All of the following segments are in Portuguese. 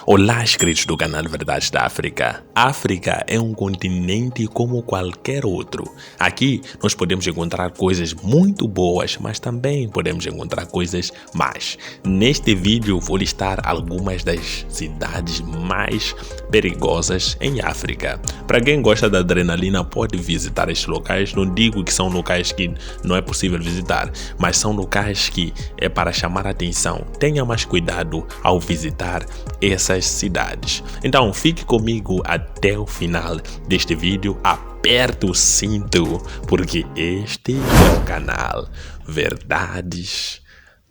Olá, inscritos do canal Verdades da África. A África é um continente como qualquer outro. Aqui nós podemos encontrar coisas muito boas, mas também podemos encontrar coisas más. Neste vídeo vou listar algumas das cidades mais perigosas em África. Para quem gosta da adrenalina pode visitar estes locais. Não digo que são locais que não é possível visitar, mas são locais que é para chamar a atenção. Tenha mais cuidado ao visitar essas cidades. Então fique comigo até o final deste vídeo, aperte o cinto, porque este é o canal Verdades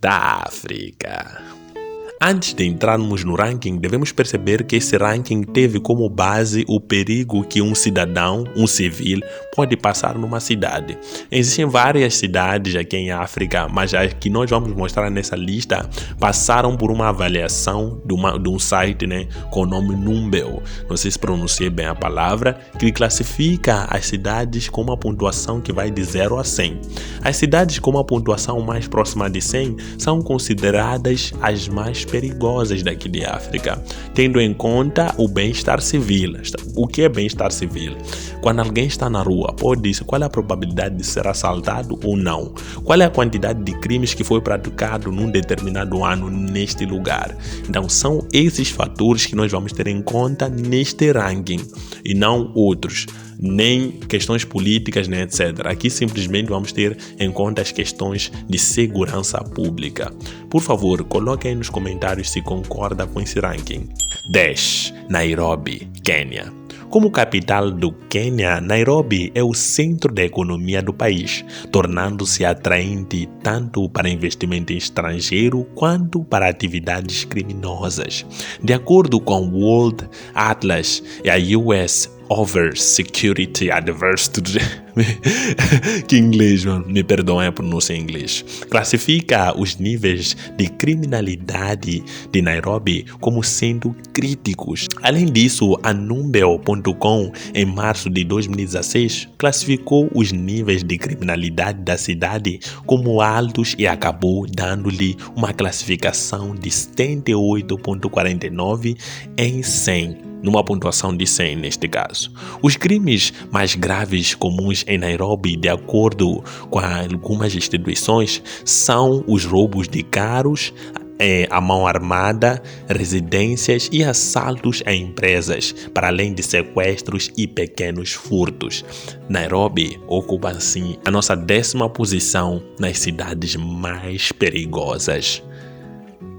da África. Antes de entrarmos no ranking, devemos perceber que esse ranking teve como base o perigo que um cidadão, um civil, pode passar numa cidade. Existem várias cidades aqui em África, mas as que nós vamos mostrar nessa lista passaram por uma avaliação de um site, com o nome Numbeo. Não sei se pronunciei bem a palavra, que classifica as cidades com uma pontuação que vai de 0 a 100. As cidades com uma pontuação mais próxima de 100 são consideradas as mais perigosas daqui de África, tendo em conta o bem-estar civil. O que é bem-estar civil? Quando alguém está na rua, pode dizer qual é a probabilidade de ser assaltado ou não, qual é a quantidade de crimes que foi praticado num determinado ano neste lugar. Então são esses fatores que nós vamos ter em conta neste ranking e não outros, nem questões políticas, etc. Aqui simplesmente vamos ter em conta as questões de segurança pública. Por favor, coloque aí nos comentários se concorda com esse ranking. 10. Nairobi, Quênia. Como capital do Quênia, Nairobi é o centro da economia do país, tornando-se atraente tanto para investimento estrangeiro quanto para atividades criminosas. De acordo com o World Atlas e a US Over Security Adversity, que inglês, mano, me perdoem a pronúncia em inglês, classifica os níveis de criminalidade de Nairobi como sendo críticos. Além disso, a Numbeo.com, em março de 2016, classificou os níveis de criminalidade da cidade como altos e acabou dando-lhe uma classificação de 78,49 em 100. Numa pontuação de 100 neste caso. Os crimes mais graves comuns em Nairobi, de acordo com algumas instituições, são os roubos de carros, a mão armada, residências e assaltos a empresas, para além de sequestros e pequenos furtos. Nairobi ocupa assim a nossa 10ª posição nas cidades mais perigosas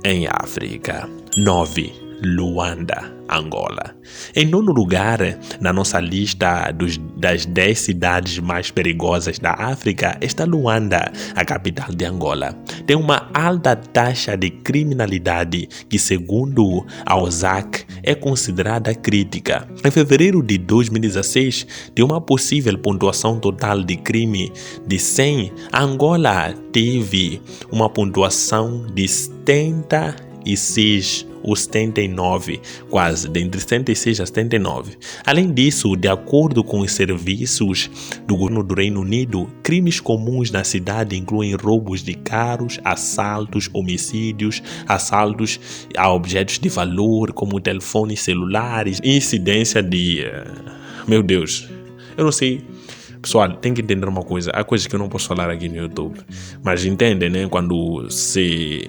em África. 9. Luanda, Angola. Em 9º lugar, na nossa lista das 10 cidades mais perigosas da África, está Luanda, a capital de Angola. Tem uma alta taxa de criminalidade que, segundo a OSAC, é considerada crítica. Em fevereiro de 2016, de uma possível pontuação total de crime de 100, a Angola teve uma pontuação de 76 ou 79, quase, de entre 76 a 79. Além disso, de acordo com os serviços do governo do Reino Unido, crimes comuns na cidade incluem roubos de carros, assaltos, homicídios, assaltos a objetos de valor, como telefones celulares, incidência de... Meu Deus, eu não sei... Pessoal, tem que entender uma coisa. Há coisas que eu não posso falar aqui no YouTube. Mas entendem, quando se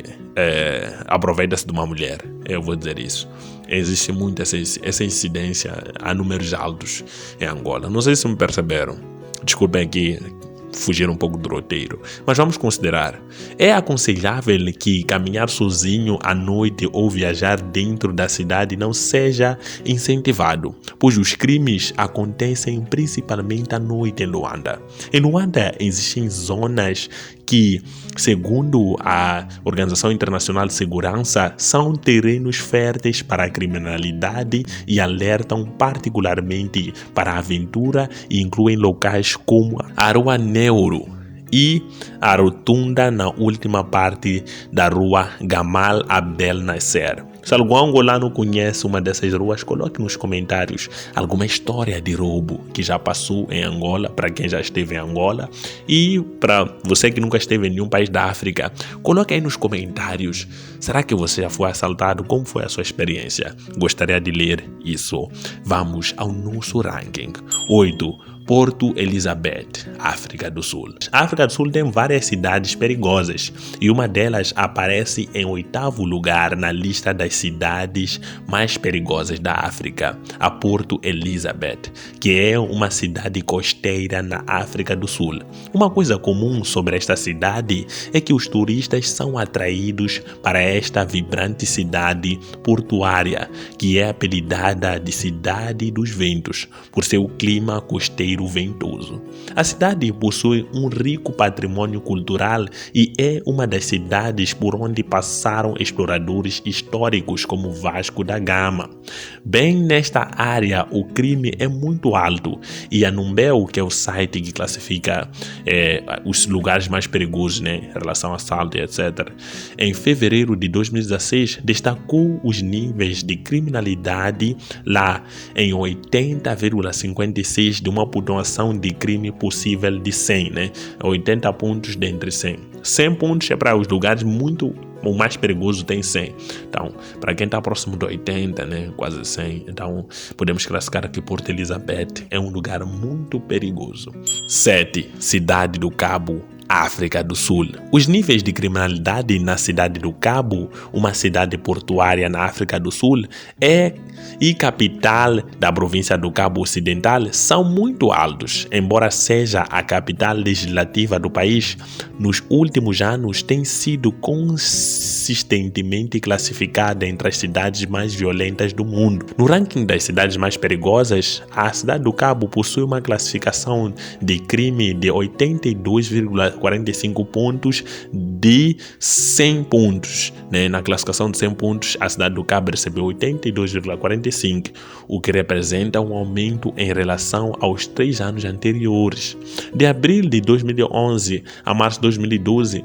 aproveita-se de uma mulher. Eu vou dizer isso. Existe muito essa incidência a números altos em Angola. Não sei se me perceberam. Desculpem aqui fugir um pouco do roteiro, mas vamos considerar. É aconselhável que caminhar sozinho à noite ou viajar dentro da cidade não seja incentivado, pois os crimes acontecem principalmente à noite em Luanda. Em Luanda existem zonas que, segundo a Organização Internacional de Segurança, são terrenos férteis para a criminalidade e alertam particularmente para a aventura e incluem locais como a Rua Neuro e a rotunda na última parte da Rua Gamal Abdel Nasser. Se algum angolano conhece uma dessas ruas, coloque nos comentários alguma história de roubo que já passou em Angola, para quem já esteve em Angola. E para você que nunca esteve em nenhum país da África, coloque aí nos comentários. Será que você já foi assaltado? Como foi a sua experiência? Gostaria de ler isso. Vamos ao nosso ranking. 8. Porto Elizabeth, África do Sul. A África do Sul tem várias cidades perigosas e uma delas aparece em 8º lugar na lista das cidades mais perigosas da África, a Porto Elizabeth, que é uma cidade costeira na África do Sul. Uma coisa comum sobre esta cidade é que os turistas são atraídos para esta vibrante cidade portuária, que é apelidada de Cidade dos Ventos, por seu clima costeiro ventoso. A cidade possui um rico patrimônio cultural e é uma das cidades por onde passaram exploradores históricos como Vasco da Gama. Bem nesta área, o crime é muito alto e a Numbeo, que é o site que classifica os lugares mais perigosos, em relação a assalto e etc., em fevereiro de 2016, destacou os níveis de criminalidade lá em 80,56 de uma pontuação de crime possível de 100, 80 pontos dentre 100. 100 pontos é para os lugares o mais perigoso tem 100. Então, para quem está próximo de 80, quase 100, então podemos classificar que Porto Elizabeth é um lugar muito perigoso. 7. Cidade do Cabo, África do Sul. Os níveis de criminalidade na Cidade do Cabo, uma cidade portuária na África do Sul, e capital da província do Cabo Ocidental, são muito altos. Embora seja a capital legislativa do país, nos últimos anos tem sido consistentemente classificada entre as cidades mais violentas do mundo. No ranking das cidades mais perigosas, a Cidade do Cabo possui uma classificação de crime de 82,45 pontos de 100 pontos. Na classificação de 100 pontos, a Cidade do Cabo recebeu 82,45, o que representa um aumento em relação aos 3 anos anteriores. De abril de 2011 a março de 2012,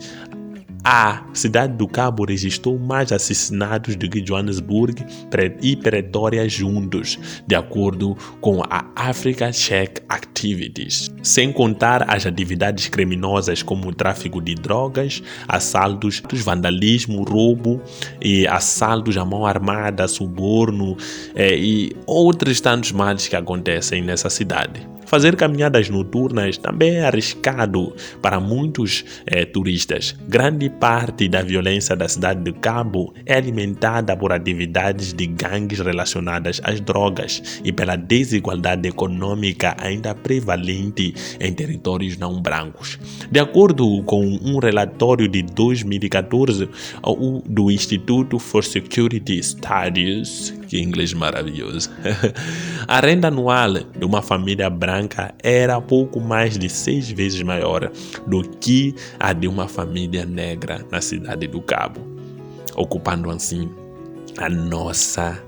a Cidade do Cabo registrou mais assassinatos do que Johannesburg e Pretória juntos, de acordo com a Africa Check Activities. Sem contar as atividades criminosas como o tráfico de drogas, assaltos, vandalismo, roubo e assaltos à mão armada, suborno e outros tantos males que acontecem nessa cidade. Fazer caminhadas noturnas também é arriscado para muitos turistas. Grande parte da violência da Cidade do Cabo é alimentada por atividades de gangues relacionadas às drogas e pela desigualdade econômica ainda prevalente em territórios não brancos. De acordo com um relatório de 2014 do Instituto for Security Studies, que inglês maravilhoso, a renda anual de uma família branca era pouco mais de 6 vezes maior do que a de uma família negra na Cidade do Cabo, ocupando assim a nossa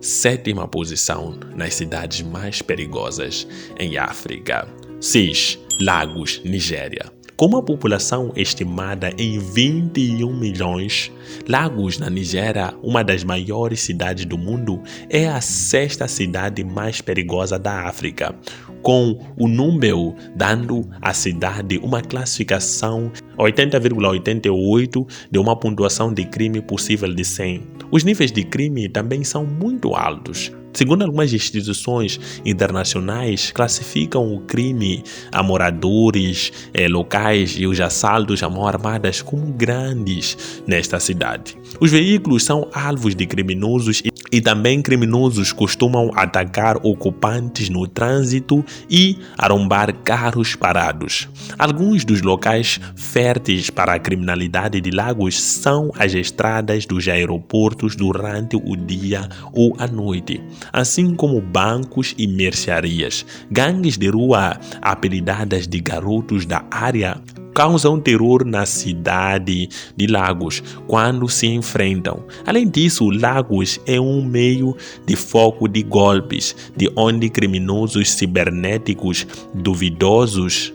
7ª posição nas cidades mais perigosas em África. 6. Lagos, Nigéria. Com uma população estimada em 21 milhões, Lagos, na Nigéria, uma das maiores cidades do mundo, é a 6ª cidade mais perigosa da África, com o Numbeo dando à cidade uma classificação 80,88 de uma pontuação de crime possível de 100. Os níveis de crime também são muito altos. Segundo algumas instituições internacionais, classificam o crime a moradores locais e os assaltos à mão armadas como grandes nesta cidade. Os veículos são alvos de criminosos e também criminosos costumam atacar ocupantes no trânsito e arrombar carros parados. Alguns dos locais férteis para a criminalidade de Lagos são as estradas dos aeroportos durante o dia ou a noite, assim como bancos e mercearias. Gangues de rua, apelidadas de garotos da área, causam terror na cidade de Lagos quando se enfrentam. Além disso, Lagos é um meio de foco de golpes, de onde criminosos cibernéticos duvidosos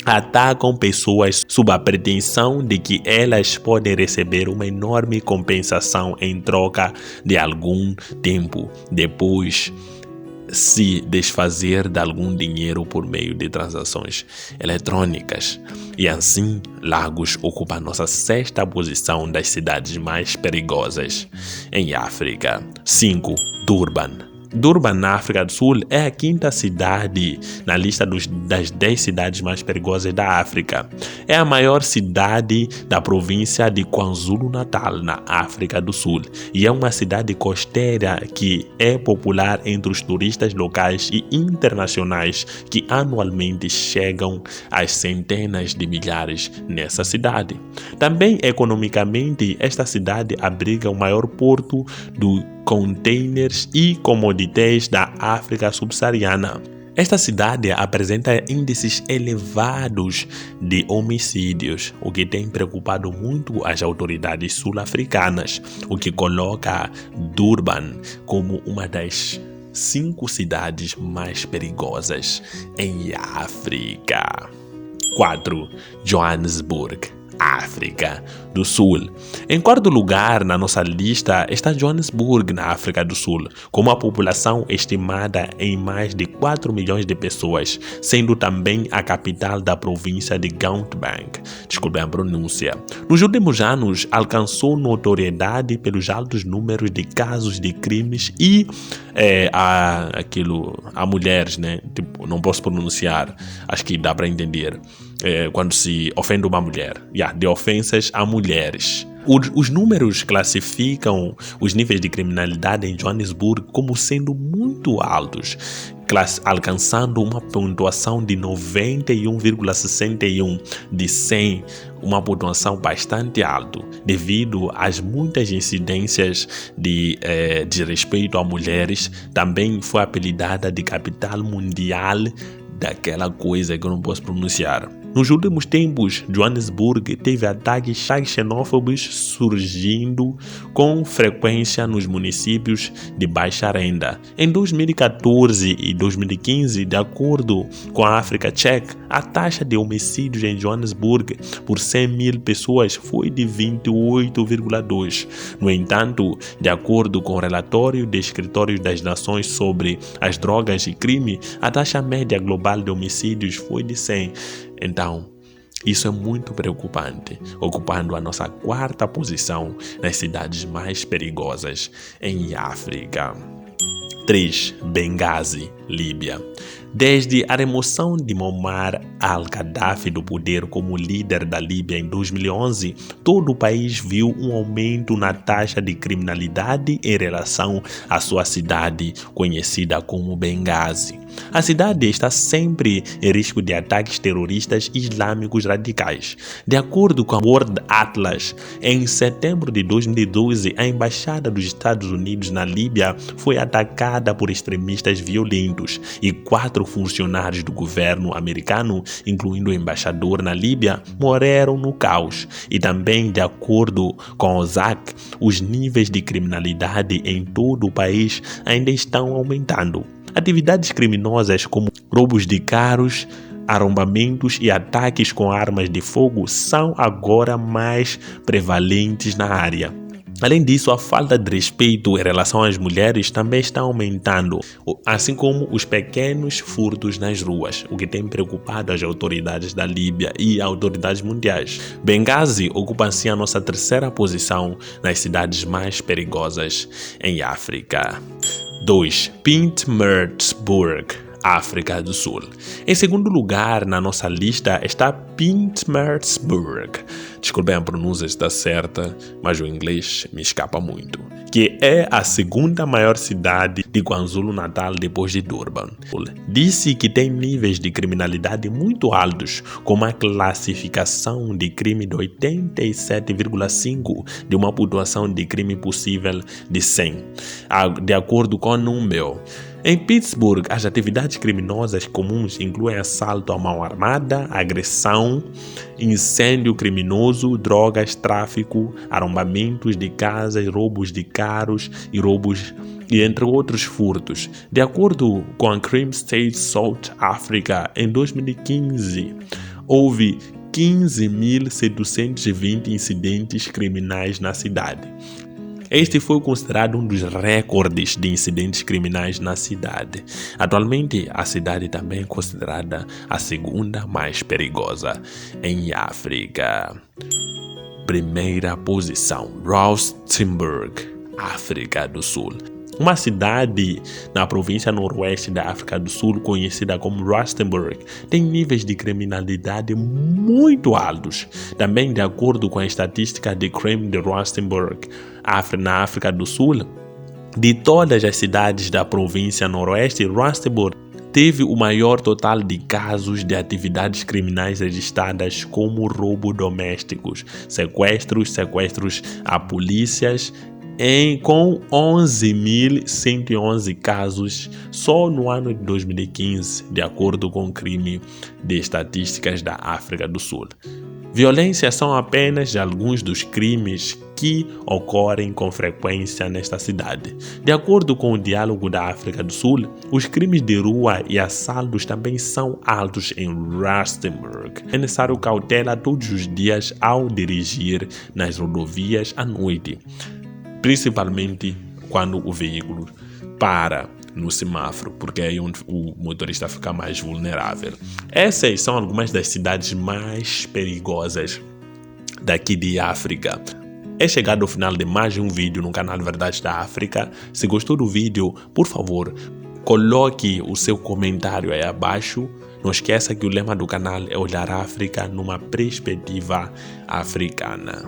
atacam pessoas sob a pretensão de que elas podem receber uma enorme compensação em troca de algum tempo depois se desfazer de algum dinheiro por meio de transações eletrônicas. E assim, Lagos ocupa a nossa 6ª posição das cidades mais perigosas em África. 5. Durban. Durban, na África do Sul, é a 5ª cidade na lista das 10 cidades mais perigosas da África. É a maior cidade da província de KwaZulu-Natal, na África do Sul, e é uma cidade costeira que é popular entre os turistas locais e internacionais que anualmente chegam às centenas de milhares nessa cidade. Também, economicamente, esta cidade abriga o maior porto do containers e commodities da África subsaariana. Esta cidade apresenta índices elevados de homicídios, o que tem preocupado muito as autoridades sul-africanas, o que coloca Durban como uma das 5 cidades mais perigosas em África. 4. Johannesburg, África do Sul. Em 4º lugar na nossa lista está Johannesburg, na África do Sul, com uma população estimada em mais de 4 milhões de pessoas, sendo também a capital da província de Gauteng. Desculpem a pronúncia. Nos últimos anos, alcançou notoriedade pelos altos números de casos de crimes e a mulheres, né? Tipo, não posso pronunciar, acho que dá para entender. Quando se ofende uma mulher, de ofensas a mulheres. Os números classificam os níveis de criminalidade em Johannesburg como sendo muito altos, alcançando uma pontuação de 91,61 de 100, uma pontuação bastante alta, devido às muitas incidências de respeito a mulheres. Também foi apelidada de capital mundial daquela coisa que eu não posso pronunciar. Nos últimos tempos, Johannesburg teve ataques xenófobos surgindo com frequência nos municípios de baixa renda. Em 2014 e 2015, de acordo com a África Check, a taxa de homicídios em Johannesburg por 100 mil pessoas foi de 28,2. No entanto, de acordo com o relatório do Escritório das Nações sobre as Drogas e Crime, a taxa média global de homicídios foi de 100. Então, isso é muito preocupante, ocupando a nossa 4ª posição nas cidades mais perigosas em África. 3. Benghazi, Líbia. Desde a remoção de Muammar al-Gaddafi do poder como líder da Líbia em 2011, todo o país viu um aumento na taxa de criminalidade em relação à sua cidade, conhecida como Benghazi. A cidade está sempre em risco de ataques terroristas islâmicos radicais. De acordo com a World Atlas, em setembro de 2012, a embaixada dos Estados Unidos na Líbia foi atacada por extremistas violentos e 4 funcionários do governo americano, incluindo o embaixador na Líbia, morreram no caos. E também, de acordo com o ZAC, os níveis de criminalidade em todo o país ainda estão aumentando. Atividades criminosas como roubos de carros, arrombamentos e ataques com armas de fogo são agora mais prevalentes na área. Além disso, a falta de respeito em relação às mulheres também está aumentando, assim como os pequenos furtos nas ruas, o que tem preocupado as autoridades da Líbia e autoridades mundiais. Benghazi ocupa assim a nossa 3ª posição nas cidades mais perigosas em África. 2. Pietermaritzburg, África do Sul. Em segundo lugar na nossa lista está Pietermaritzburg. Desculpem, a pronúncia está certa, mas o inglês me escapa muito. Que é a 2ª maior cidade de KwaZulu-Natal depois de Durban. Disse que tem níveis de criminalidade muito altos, com uma classificação de crime de 87,5 de uma pontuação de crime possível de 100, de acordo com o número. Em Pittsburgh, as atividades criminosas comuns incluem assalto à mão armada, agressão, incêndio criminoso, drogas, tráfico, arrombamentos de casas, roubos de carros e roubos e entre outros furtos. De acordo com a Crime State South Africa, em 2015, houve 15.720 incidentes criminais na cidade. Este foi considerado um dos recordes de incidentes criminais na cidade. Atualmente, a cidade também é considerada a segunda mais perigosa em África. Primeira posição, Rustenburg, África do Sul. Uma cidade na província noroeste da África do Sul, conhecida como Rustenburg, tem níveis de criminalidade muito altos. Também, de acordo com a estatística de Crime de Rustenburg, na África do Sul, de todas as cidades da província noroeste, Rustenburg teve o maior total de casos de atividades criminais registradas, como roubo domésticos, sequestros a polícias, com 11.111 casos só no ano de 2015, de acordo com o crime de estatísticas da África do Sul. Violência são apenas alguns dos crimes que ocorrem com frequência nesta cidade. De acordo com o Diálogo da África do Sul, os crimes de rua e assaltos também são altos em Rustenburg. É necessário cautela todos os dias ao dirigir nas rodovias à noite, principalmente quando o veículo para no semáforo, porque é aí onde o motorista fica mais vulnerável. Essas são algumas das cidades mais perigosas daqui de África. É chegado ao final de mais um vídeo no canal Verdades da África. Se gostou do vídeo, por favor, coloque o seu comentário aí abaixo. Não esqueça que o lema do canal é olhar a África numa perspectiva africana.